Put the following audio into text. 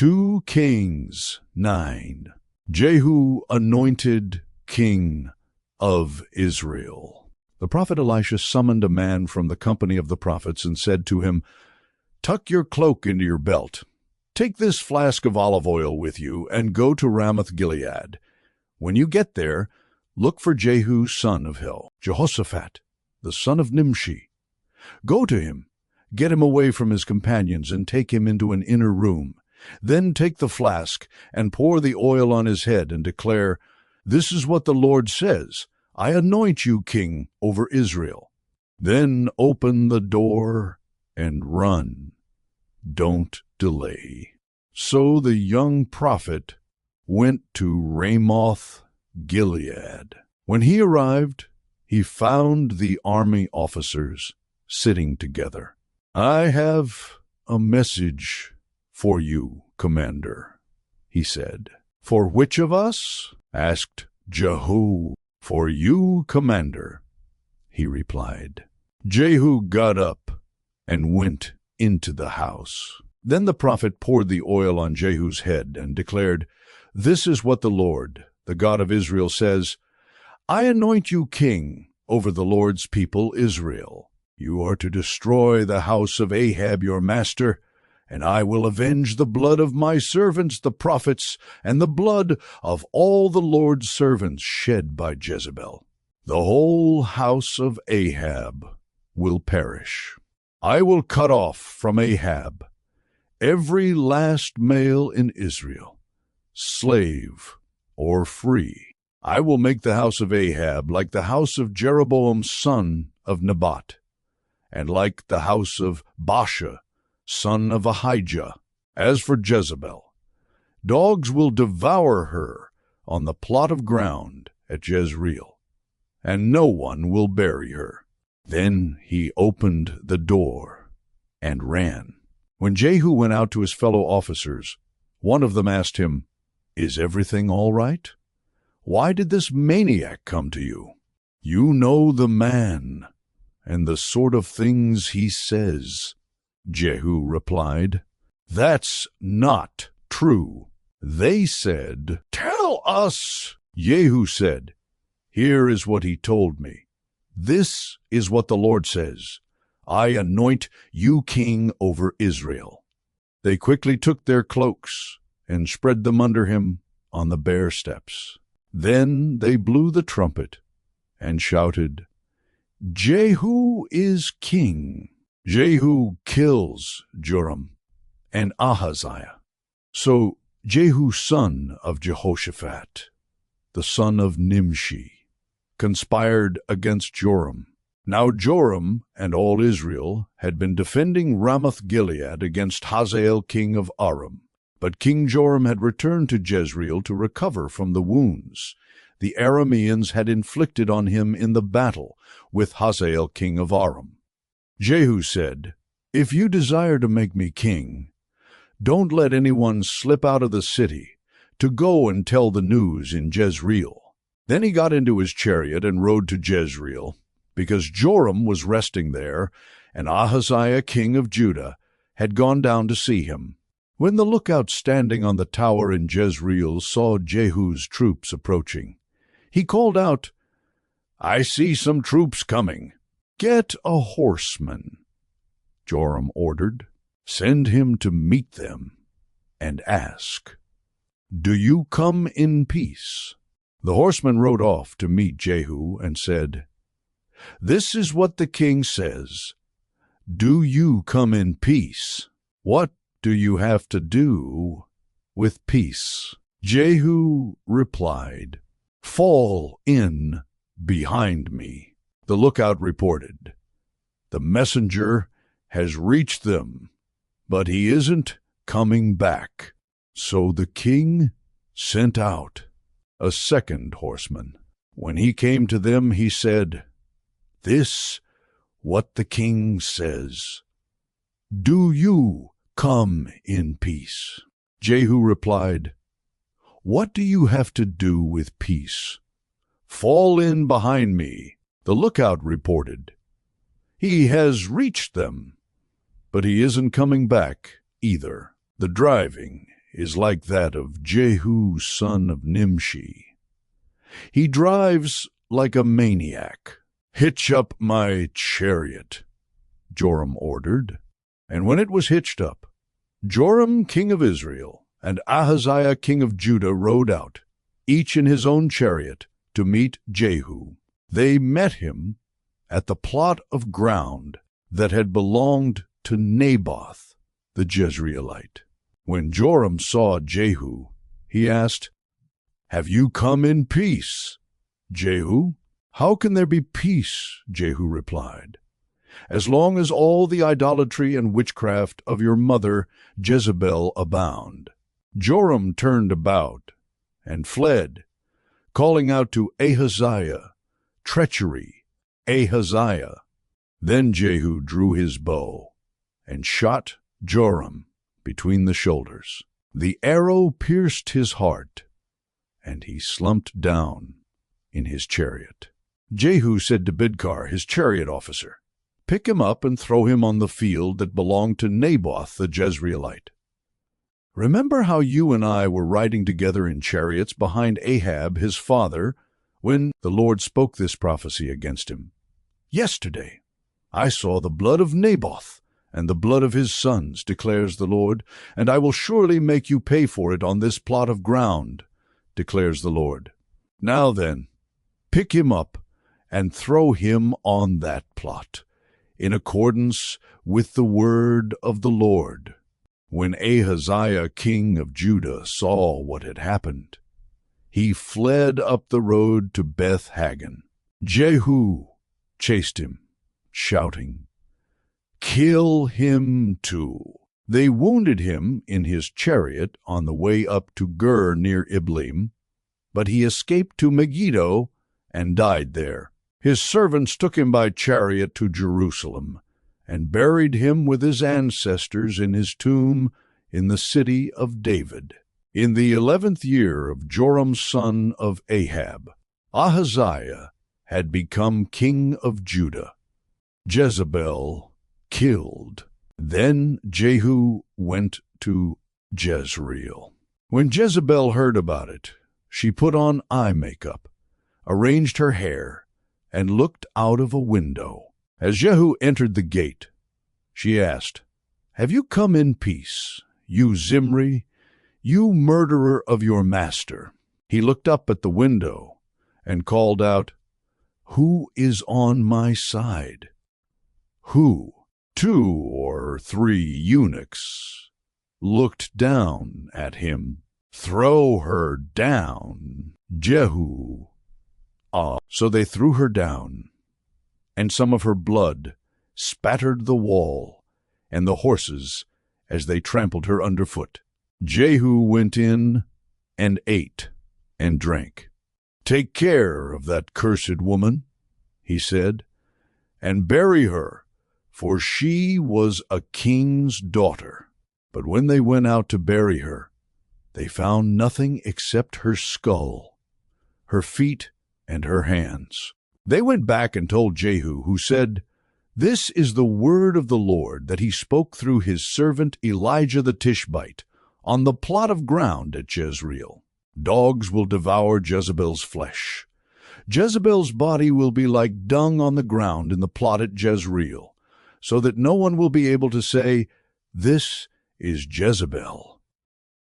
2 Kings 9. Jehu anointed king of Israel. The prophet Elisha summoned a man from the company of the prophets and said to him, "Tuck your cloak into your belt. Take this flask of olive oil with you and go to Ramoth-Gilead. When you get there, look for Jehu son of Jehoshaphat, the son of Nimshi. Go to him, get him away from his companions, and take him into an inner room. Then take the flask and pour the oil on his head and declare, 'This is what the Lord says, I anoint you king over Israel.' Then open the door and run. Don't delay." So the young prophet went to Ramoth-Gilead. When he arrived, he found the army officers sitting together. "I have a message for you, commander," he said. "For which of us?" asked Jehu. "For you, commander," he replied. Jehu got up and went into the house. Then the prophet poured the oil on Jehu's head and declared, "This is what the Lord, the God of Israel, says, I anoint you king over the Lord's people Israel. You are to destroy the house of Ahab your master, and I will avenge the blood of my servants the prophets and the blood of all the Lord's servants shed by Jezebel. The whole house of Ahab will perish. I will cut off from Ahab every last male in Israel, slave or free. I will make the house of Ahab like the house of Jeroboam son of Nebat, and like the house of Baasha son of Ahijah. As for Jezebel, dogs will devour her on the plot of ground at Jezreel, and no one will bury her." Then he opened the door and ran. When Jehu went out to his fellow officers, one of them asked him, "Is everything all right? Why did this maniac come to you? You know the man and the sort of things he says." Jehu replied, "That's not true. They said, 'Tell us.'" Jehu said, "Here is what he told me. This is what the Lord says, I anoint you king over Israel." They quickly took their cloaks and spread them under him on the bare steps. Then they blew the trumpet and shouted, "Jehu is king." Jehu kills Joram and Ahaziah. So Jehu son of Jehoshaphat, the son of Nimshi, conspired against Joram. Now Joram and all Israel had been defending Ramoth-Gilead against Hazael king of Aram. But King Joram had returned to Jezreel to recover from the wounds the Arameans had inflicted on him in the battle with Hazael king of Aram. Jehu said, "If you desire to make me king, don't let anyone slip out of the city to go and tell the news in Jezreel." Then he got into his chariot and rode to Jezreel, because Joram was resting there, and Ahaziah king of Judah had gone down to see him. When the lookout standing on the tower in Jezreel saw Jehu's troops approaching, he called out, "I see some troops coming. Get a horseman," Joram ordered. "Send him to meet them and ask, 'Do you come in peace?'" The horseman rode off to meet Jehu and said, "This is what the king says. Do you come in peace? What do you have to do with peace?" Jehu replied, "Fall in behind me." The lookout reported, "The messenger has reached them, but he isn't coming back." So the king sent out a second horseman. When he came to them, he said, "This what the king says. Do you come in peace?" Jehu replied, "What do you have to do with peace? Fall in behind me." The lookout reported, "He has reached them, but he isn't coming back either." The driving is like that of Jehu, son of Nimshi. He drives like a maniac. Hitch up my chariot, Joram ordered. And when it was hitched up, Joram, king of Israel, and Ahaziah, king of Judah, rode out, each in his own chariot, to meet Jehu. They met him at the plot of ground that had belonged to Naboth the Jezreelite. When Joram saw Jehu, he asked, "Have you come in peace, Jehu?" "How can there be peace?" Jehu replied. "As long as all the idolatry and witchcraft of your mother Jezebel abound." Joram turned about and fled, calling out to Ahaziah, "Treachery, Ahaziah." Then Jehu drew his bow and shot Joram between the shoulders. The arrow pierced his heart, and he slumped down in his chariot. Jehu said to Bidkar, his chariot officer, "Pick him up and throw him on the field that belonged to Naboth the Jezreelite. Remember how you and I were riding together in chariots behind Ahab his father when the Lord spoke this prophecy against him? Yesterday I saw the blood of Naboth and the blood of his sons, declares the Lord, and I will surely make you pay for it on this plot of ground, declares the Lord. Now then, pick him up and throw him on that plot, in accordance with the word of the Lord." When Ahaziah king of Judah saw what had happened, he fled up the road to Beth-Hagan. Jehu chased him, shouting, "Kill him too." They wounded him in his chariot on the way up to Gur near Iblim, but he escaped to Megiddo and died there. His servants took him by chariot to Jerusalem and buried him with his ancestors in his tomb in the city of David. In the 11th year of Joram son of Ahab, Ahaziah had become king of Judah. Jezebel killed. Then Jehu went to Jezreel. When Jezebel heard about it, she put on eye makeup, arranged her hair, and looked out of a window. As Jehu entered the gate, she asked, "Have you come in peace, you Zimri, you murderer of your master?" He looked up at the window and called out, "Who is on my side?" Who? 2 or 3 eunuchs looked down at him. "Throw her down, Jehu." So they threw her down, and some of her blood spattered the wall and the horses as they trampled her underfoot. Jehu went in and ate and drank. "Take care of that cursed woman," he said, "and bury her, for she was a king's daughter." But when they went out to bury her, they found nothing except her skull, her feet, and her hands. They went back and told Jehu, who said, "This is the word of the Lord that he spoke through his servant Elijah the Tishbite on the plot of ground at Jezreel. Dogs will devour Jezebel's flesh. Jezebel's body will be like dung on the ground in the plot at Jezreel, so that no one will be able to say, 'This is Jezebel.'"